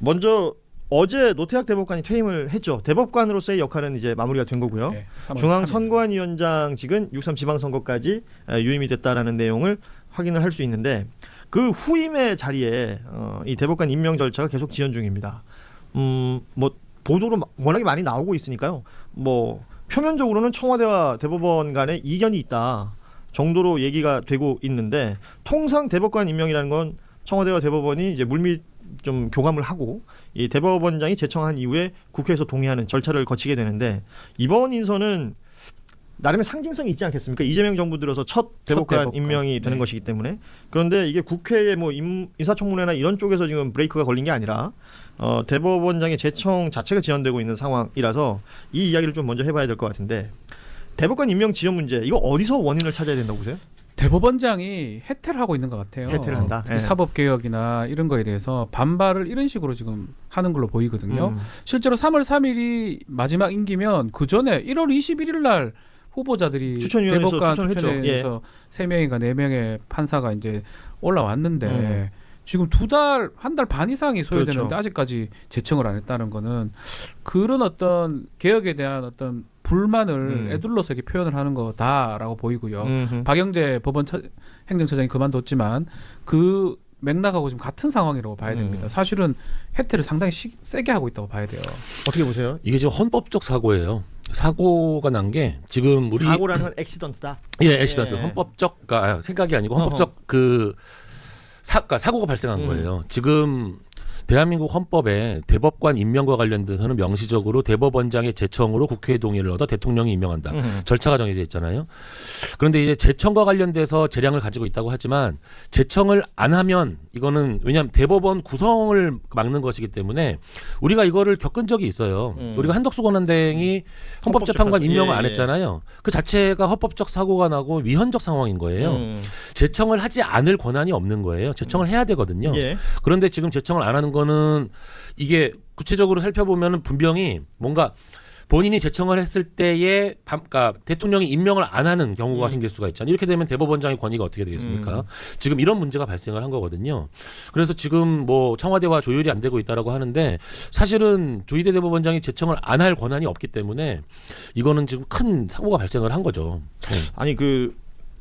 먼저 어제 노태학 대법관이 퇴임을 했죠. 대법관으로서의 역할은 이제 마무리가 된 거고요. 네, 중앙선관위원장직은 6.3 지방선거까지 유임이 됐다라는 내용을 확인을 할 수 있는데 그 후임의 자리에 이 대법관 임명 절차가 계속 지연 중입니다. 뭐 보도로 워낙에 많이 나오고 있으니까요. 뭐 표면적으로는 청와대와 대법원 간에 이견이 있다 정도로 얘기가 되고 있는데 통상 대법관 임명이라는 건 청와대와 대법원이 이제 물밑 좀 교감을 하고 이 대법원장이 제청한 이후에 국회에서 동의하는 절차를 거치게 되는데 이번 인선은 나름의 상징성이 있지 않겠습니까? 이재명 정부 들어서 첫 대법관 임명이 되는 것이기 때문에 그런데 이게 국회의 뭐 인사청문회나 이런 쪽에서 지금 브레이크가 걸린 게 아니라 대법원장의 제청 자체가 지연되고 있는 상황이라서 이 이야기를 좀 먼저 해봐야 될 것 같은데 대법관 임명 지연 문제 이거 어디서 원인을 찾아야 된다고 보세요? 대법원장이 해태를 하고 있는 것 같아요. 해태를 한다. 네. 사법개혁이나 이런 거에 대해서 반발을 이런 식으로 지금 하는 걸로 보이거든요. 실제로 3월 3일이 마지막 임기면 그 전에 1월 21일 날 후보자들이 추천위원회에서 대법관 추천했죠. 3명인가 4명의 판사가 이제 올라왔는데 지금 2달, 1달 반 이상이 소요되는데 그렇죠. 아직까지 제청을 안 했다는 거는 그런 어떤 개혁에 대한 어떤 불만을 애둘러서 이렇게 표현을 하는 거다라고 보이고요. 박영재 행정처장이 그만뒀지만 그 맥락하고 지금 같은 상황이라고 봐야 됩니다. 사실은 혜택을 상당히 세게 하고 있다고 봐야 돼요. 어떻게 보세요? 이게 지금 헌법적 사고예요. 사고가 난 게 지금 우리 사고라는 건 액시던트다. 예, 액시던트. 헌법적 생각이 아니고 헌법적 사고가 발생한 거예요. 지금 대한민국 헌법에 대법관 임명과 관련돼서는 명시적으로 대법원장의 제청으로 국회의 동의를 얻어 대통령이 임명한다. 절차가 정해져 있잖아요. 그런데 이제 제청과 관련돼서 재량을 가지고 있다고 하지만 제청을 안 하면 이거는 왜냐하면 대법원 구성을 막는 것이기 때문에 우리가 이거를 겪은 적이 있어요. 우리가 한덕수 권한대행이 헌법재판관 임명을 안 했잖아요. 그 자체가 헌법적 사고가 나고 위헌적 상황인 거예요. 제청을 하지 않을 권한이 없는 거예요. 제청을 해야 되거든요. 예. 그런데 지금 제청을 안 하는 거는 이게 구체적으로 살펴보면은 분명히 뭔가 본인이 제청을 했을 때에 그러니까 대통령이 임명을 안 하는 경우가 생길 수가 있잖아요. 이렇게 되면 대법원장의 권위가 어떻게 되겠습니까? 지금 이런 문제가 발생을 한 거거든요. 그래서 지금 뭐 청와대와 조율이 안 되고 있다라고 하는데 사실은 조희대 대법원장이 제청을 안 할 권한이 없기 때문에 이거는 지금 큰 사고가 발생을 한 거죠. 아니 그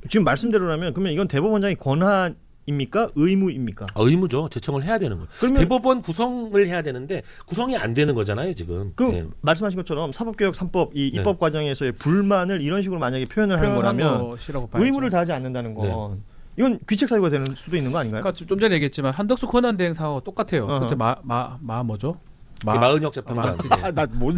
지금 말씀대로라면 그러면 이건 대법원장의 권한입니까? 의무입니까? 의무죠. 제청을 해야 되는 거예요. 그러면 대법원 구성을 해야 되는데 구성이 안 되는 거잖아요, 지금. 그 말씀하신 것처럼 사법개혁 3법 이 입법 과정에서의 불만을 이런 식으로 만약에 표현을 하는 거라면 의무를 다하지 않는다는 건 이건 귀책 사유가 되는 수도 있는 거 아닌가요? 그러니까 좀 전에 얘기했지만 한덕수 권한대행 사하고 똑같아요. 그때 뭐죠? 마은혁 재판관.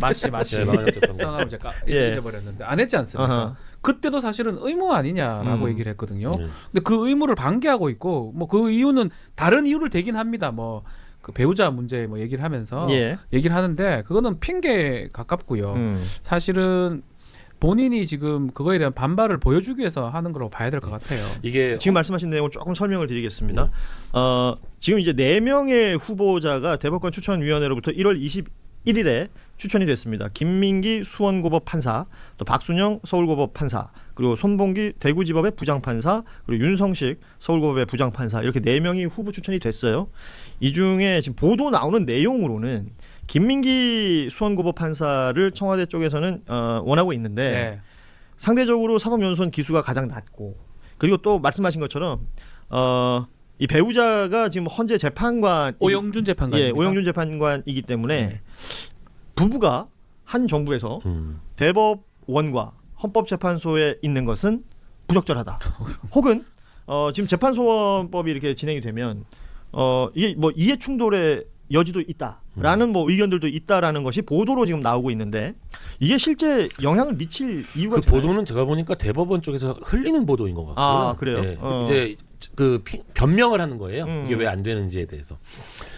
마씨. 네, 마은혁 재판관. 성함을 제가 잊어버렸는데 안 했지 않습니까? 그때도 사실은 의무 아니냐라고 얘기를 했거든요. 근데 그 의무를 방기하고 있고 뭐 그 이유는 다른 이유를 대긴 합니다. 뭐 그 배우자 문제 뭐 얘기를 하면서 얘기를 하는데 그거는 핑계에 가깝고요. 사실은 본인이 지금 그거에 대한 반발을 보여주기 위해서 하는 거라고 봐야 될 것 같아요. 이게 지금 말씀하신 내용을 조금 설명을 드리겠습니다. 지금 이제 4명의 후보자가 대법관 추천위원회로부터 1월 21일에 추천이 됐습니다. 김민기 수원고법 판사, 또 박순영 서울고법 판사, 그리고 손봉기 대구지법의 부장판사, 그리고 윤성식 서울고법의 부장판사 이렇게 4명이 후보 추천이 됐어요. 이 중에 지금 보도 나오는 내용으로는 김민기 수원고법 판사를 청와대 쪽에서는 원하고 있는데 상대적으로 사법연수원 기수가 가장 낮고 그리고 또 말씀하신 것처럼 이 배우자가 지금 헌재 재판관 오영준 재판관 오영준 재판관이기 때문에 부부가 한 정부에서 대법원과 헌법재판소에 있는 것은 부적절하다. 혹은 지금 재판소원법이 이렇게 진행이 되면 이게 뭐 이해 충돌의 여지도 있다라는 뭐 의견들도 있다라는 것이 보도로 지금 나오고 있는데 이게 실제 영향을 미칠 이유가 그 보도는 제가 보니까 대법원 쪽에서 흘리는 보도인 것 같고요. 아 그래요? 네. 이제 그 변명을 하는 거예요. 이게 왜 안 되는지에 대해서.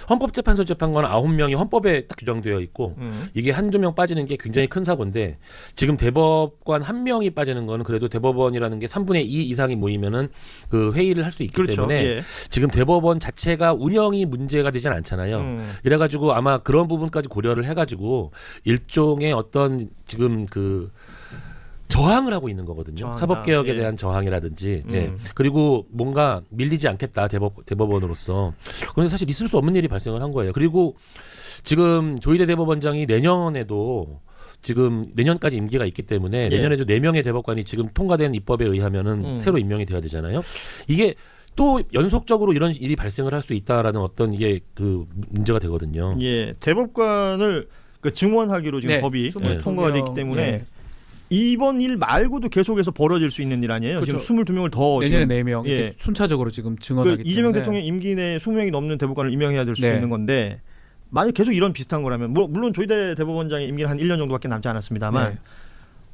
헌법재판소 재판관 9명이 헌법에 딱 규정되어 있고 이게 한두 명 빠지는 게 굉장히 큰 사고인데 지금 대법관 1명이 빠지는 거는 그래도 대법원이라는 게 3분의 2 이상이 모이면은 그 회의를 할 수 있기 때문에 지금 대법원 자체가 운영이 문제가 되진 않잖아요. 이래가지고 아마 그런 부분까지 고려를 해가지고 일종의 어떤 지금 그 저항을 하고 있는 거거든요. 사법개혁에 대한 저항이라든지 그리고 뭔가 밀리지 않겠다 대법원으로서. 그런데 사실 있을 수 없는 일이 발생을 한 거예요. 그리고 지금 조희대 대법원장이 내년에도 지금 내년까지 임기가 있기 때문에 예. 내년에도 4명의 대법관이 지금 통과된 입법에 의하면은 새로 임명이 돼야 되잖아요. 이게 또 연속적으로 이런 일이 발생을 할 수 있다라는 어떤 이게 그 문제가 되거든요. 예, 대법관을 그 증원하기로 지금 네, 법이 22 통과가 됐기 명. 때문에 예. 이번 일 말고도 계속해서 벌어질 수 있는 일 아니에요. 그렇죠. 지금 22명을 더 내년에 지금 4명 예. 이렇게 순차적으로 지금 그 증언하기 때문에 이재명 대통령 임기 내에 20명이 넘는 대법관을 임명해야 될 수도 네. 있는 건데 만약 계속 이런 비슷한 거라면 물론 조희대 대법원장의 임기는 한 1년 정도밖에 남지 않았습니다만 네.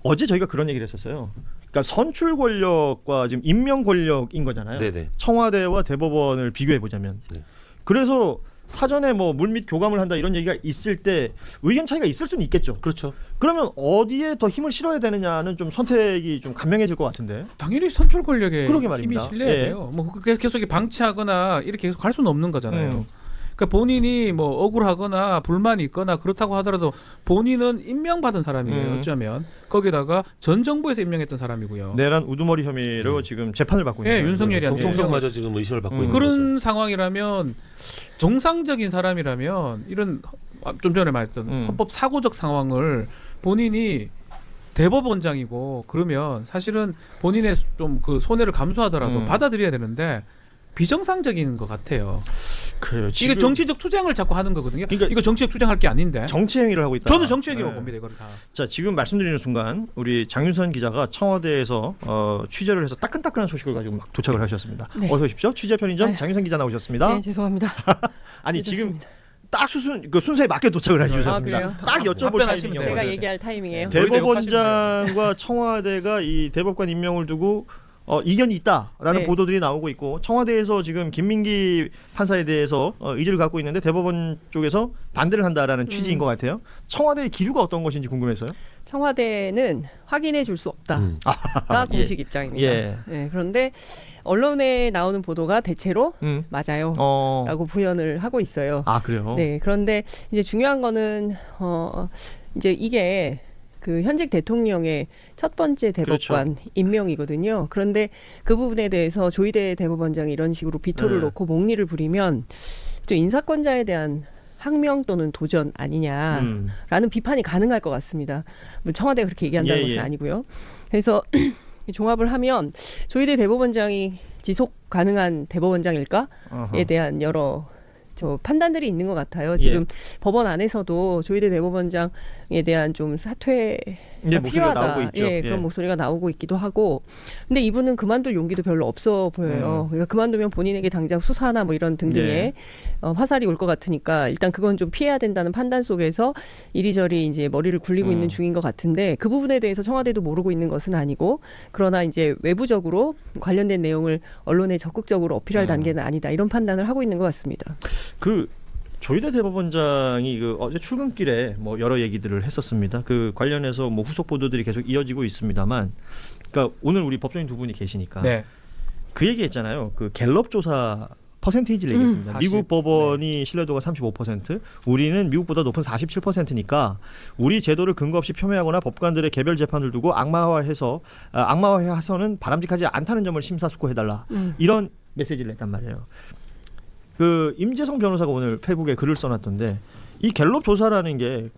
어제 저희가 그런 얘기를 했었어요. 그러니까 선출 권력과 지금 임명 권력인 거잖아요. 네네. 청와대와 대법원을 비교해 보자면. 네. 그래서 사전에 뭐 물밑 교감을 한다 이런 얘기가 있을 때 의견 차이가 있을 수는 있겠죠. 그렇죠. 그러면 어디에 더 힘을 실어야 되느냐는 좀 선택이 좀 간명해질 것 같은데. 당연히 선출 권력에 그러게 힘이 말입니다. 실려야 예. 돼요. 뭐 계속 이렇게 방치하거나 이렇게 계속 할 수는 없는 거잖아요. 음. 그러니까 본인이 뭐 억울하거나 불만이 있거나 그렇다고 하더라도 본인은 임명받은 사람이에요. 어쩌면 거기다가 전 정부에서 임명했던 사람이고요. 내란 우두머리 혐의로 지금 재판을 받고 있는 예, 거예요. 윤석열이한테 정통성마저 지금 의심을 받고 있는 그런 거죠. 상황이라면 정상적인 사람이라면 이런 좀 전에 말했던 헌법 사고적 상황을 본인이 대법원장이고 그러면 사실은 본인의 좀 그 손해를 감수하더라도 받아들여야 되는데 비정상적인 것 같아요. 그래요. 이게 지금 정치적 투쟁을 자꾸 하는 거거든요. 그러니까 이거 정치적 투쟁할 게 아닌데. 정치 행위를 하고 있다. 저는 정치 얘기만 네. 봅니다. 이거를 다. 자, 지금 말씀드리는 순간 우리 장윤선 기자가 청와대에서 취재를 해서 따끈따끈한 소식을 가지고 막 도착을 하셨습니다. 네. 어서 오십시오. 취재 편의점 아유. 장윤선 기자 나오셨습니다. 네, 죄송합니다. 아니 지금 늦었습니다. 딱 그 순서에 맞게 도착을 해주셨습니다. 그래요? 딱 여쭤볼 답변하시면 타이밍이었거든요. 돼요. 제가 얘기할 타이밍이에요. 저희도 대법원장과 청와대가 이 대법관 임명을 두고 이견이 있다라는 네. 보도들이 나오고 있고 청와대에서 지금 김민기 판사에 대해서 의지를 갖고 있는데 대법원 쪽에서 반대를 한다라는 취지인 것 같아요. 청와대의 기류가 어떤 것인지 궁금해서요. 청와대는 확인해 줄 수 없다가 예. 공식 입장입니다. 예. 네, 그런데 언론에 나오는 보도가 대체로 맞아요. 라고 부연을 하고 있어요. 아 그래요. 네, 그런데 이제 중요한 거는 이제 이게 그 현직 대통령의 첫 번째 대법관 임명이거든요. 그런데 그 부분에 대해서 조희대 대법원장이 이런 식으로 비토를 네. 놓고 몽리를 부리면 또 인사권자에 대한 항명 또는 도전 아니냐라는 비판이 가능할 것 같습니다. 뭐 청와대가 그렇게 얘기한다는 예, 것은 예. 아니고요. 그래서 종합을 하면 조희대 대법원장이 지속 가능한 대법원장일까에 어허. 대한 여러 판단들이 있는 것 같아요. 지금 예. 법원 안에서도 조희대 대법원장에 대한 좀 사퇴가 예, 목소리가 필요하다. 나오고 있죠. 예, 그런 목소리가 나오고 있기도 하고. 근데 이분은 그만둘 용기도 별로 없어 보여요. 그러니까 그만두면 본인에게 당장 수사나 뭐 이런 등등의 예. 화살이 올 것 같으니까 일단 그건 좀 피해야 된다는 판단 속에서 이리저리 이제 머리를 굴리고 있는 중인 것 같은데 그 부분에 대해서 청와대도 모르고 있는 것은 아니고 그러나 이제 외부적으로 관련된 내용을 언론에 적극적으로 어필할 단계는 아니다. 이런 판단을 하고 있는 것 같습니다. 그 조희대 대법원장이 그 어제 출근길에 뭐 여러 얘기들을 했었습니다. 그 관련해서 뭐 후속 보도들이 계속 이어지고 있습니다만, 그러니까 오늘 우리 법조인 두 분이 계시니까 네. 그 얘기했잖아요. 그 갤럽 조사 퍼센테이지를 얘기했습니다. 40. 미국 법원이 신뢰도가 35%, 우리는 미국보다 높은 47%니까 우리 제도를 근거 없이 폄훼하거나 법관들의 개별 재판을 두고 악마화해서는 바람직하지 않다는 점을 심사숙고해달라. 이런 메시지를 냈단 말이에요. 그 임재성 변호사가 오늘 페이북에 글을 써놨던데 이 갤럽 조사라는 게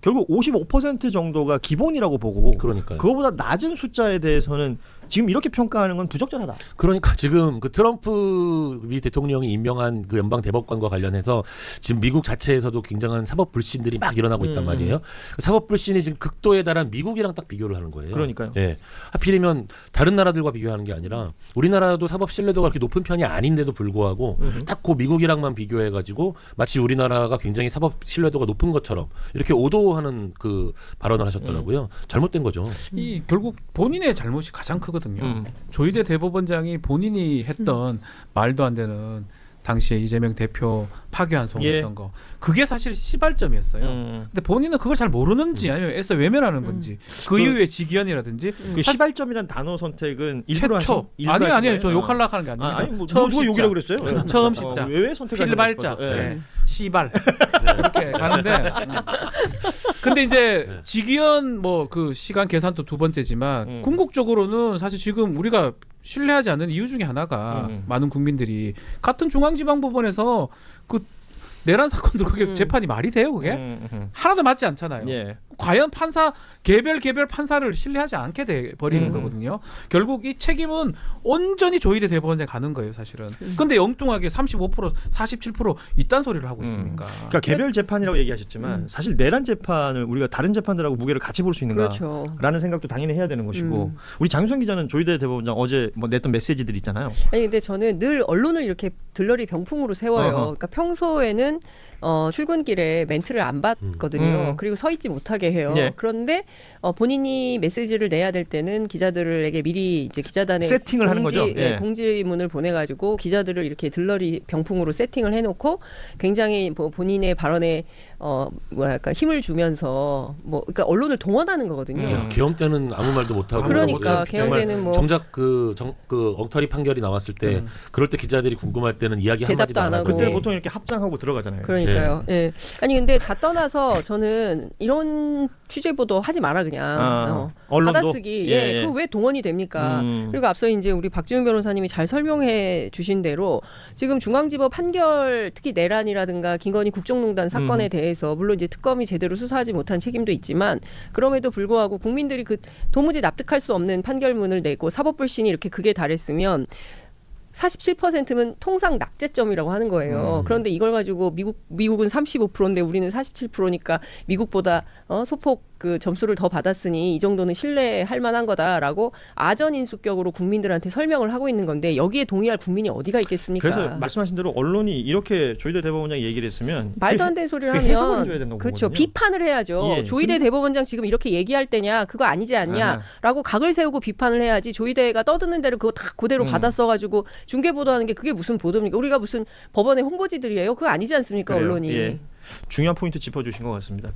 결국 55% 정도가 기본이라고 보고 그러니까요. 그거보다 낮은 숫자에 대해서는 지금 이렇게 평가하는 건 부적절하다. 그러니까 지금 그 트럼프 미 대통령이 임명한 그 연방 대법관과 관련해서 지금 미국 자체에서도 굉장한 사법 불신들이 막 일어나고 있단 말이에요. 그 사법 불신이 지금 극도에 달한 미국이랑 딱 비교를 하는 거예요. 그러니까요. 예. 하필이면 다른 나라들과 비교하는 게 아니라 우리나라도 사법 신뢰도가 그렇게 높은 편이 아닌데도 불구하고 딱 그 미국이랑만 비교해가지고 마치 우리나라가 굉장히 사법 신뢰도가 높은 것처럼 이렇게 오도하는 그 발언을 하셨더라고요. 잘못된 거죠. 이 결국 본인의 잘못이 가장 크거든요. 조희대 대법원장이 본인이 했던 말도 안 되는 당시에 이재명 대표 파괴한 소문했던 거 그게 사실 시발점이었어요. 근데 본인은 그걸 잘 모르는지 아니면 애써 외면하는 건지 그 이후에 직위원이라든지 그 시발점이란 단어 선택은 일부러 최초 일부러 하신 아니에요. 거예요? 저 욕하려고 하는 게 아닙니다. 아니 뭐 처음 누가 시작. 욕이라고 그랬어요? 처음 시작. 왜 선택하신 필발자. 거예요? 네. 시발. 이렇게 가는데. 근데 이제 직위원 뭐 그 시간 계산도 두 번째지만 궁극적으로는 사실 지금 우리가 신뢰하지 않는 이유 중에 하나가 많은 국민들이 같은 중앙지방법원에서 그 내란 사건들 그게 음. 재판이 말이 돼요 그게? 하나도 맞지 않잖아요. 예. 과연 판사 개별 판사를 신뢰하지 않게 돼 버리는 거거든요. 결국 이 책임은 온전히 조희대 대법원장에 가는 거예요, 사실은. 근데 엉뚱하게 35%, 47% 이딴 소리를 하고 있으니까. 그러니까 개별 재판이라고 얘기하셨지만 사실 내란 재판을 우리가 다른 재판들하고 무게를 같이 볼 수 있는가라는 그렇죠. 생각도 당연히 해야 되는 것이고 우리 장윤선 기자는 조희대 대법원장 어제 뭐 냈던 메시지들 있잖아요. 아니 근데 저는 늘 언론을 이렇게 들러리 병풍으로 세워요. 그러니까 평소에는 출근길에 멘트를 안 받거든요. 그리고 서 있지 못하게 해요. 예. 그런데 본인이 메시지를 내야 될 때는 기자들에게 미리 이제 기자단에 세팅을 하는 거죠. 예. 공지문을 보내가지고 기자들을 이렇게 들러리 병풍으로 세팅을 해놓고 굉장히 뭐 본인의 발언에 뭐랄까 힘을 주면서 뭐 그러니까 언론을 동원하는 거거든요. 야, 계엄 때는 아무 말도 못 하고 그러니까 계엄 때는 뭐 정작 그 엉터리 판결이 나왔을 때 그럴 때 기자들이 궁금할 때는 이야기 한마디도 대답도 안 안 하고. 하고 그때 보통 이렇게 합장하고 들어가잖아요. 그러니까요. 예. 아니 근데 다 떠나서 저는 이런 취재 보도 하지 마라 그냥. 언론도 받아쓰기. 예. 그거 왜 동원이 됩니까? 그리고 앞서 이제 우리 박지훈 변호사님이 잘 설명해 주신 대로 지금 중앙지법 판결 특히 내란이라든가 김건희 국정농단 사건에 대해서 물론 이제 특검이 제대로 수사하지 못한 책임도 있지만 그럼에도 불구하고 국민들이 그 도무지 납득할 수 없는 판결문을 내고 사법불신이 이렇게 극에 달했으면 47%면 통상 낙제점이라고 하는 거예요. 그런데 이걸 가지고 미국은 35%인데 우리는 47%니까 미국보다 소폭 그 점수를 더 받았으니 이 정도는 신뢰할 만한 거다라고 아전인수격으로 국민들한테 설명을 하고 있는 건데 여기에 동의할 국민이 어디가 있겠습니까? 그래서 말씀하신 대로 언론이 이렇게 조희대 대법원장이 얘기를 했으면 말도 안 되는 소리를 해석을 하면 해줘야 된다고 그렇죠. 보거든요. 비판을 해야죠. 예. 조희대 대법원장 지금 이렇게 얘기할 때냐 그거 아니지 않냐라고 각을 세우고 비판을 해야지 조희대가 떠드는 대로 그거 다 그대로 받아 써가지고 중계 보도하는 게 그게 무슨 보도입니까? 우리가 무슨 법원의 홍보지들이에요? 그거 아니지 않습니까? 그래요. 언론이. 예. 중요한 포인트 짚어주신 것 같습니다.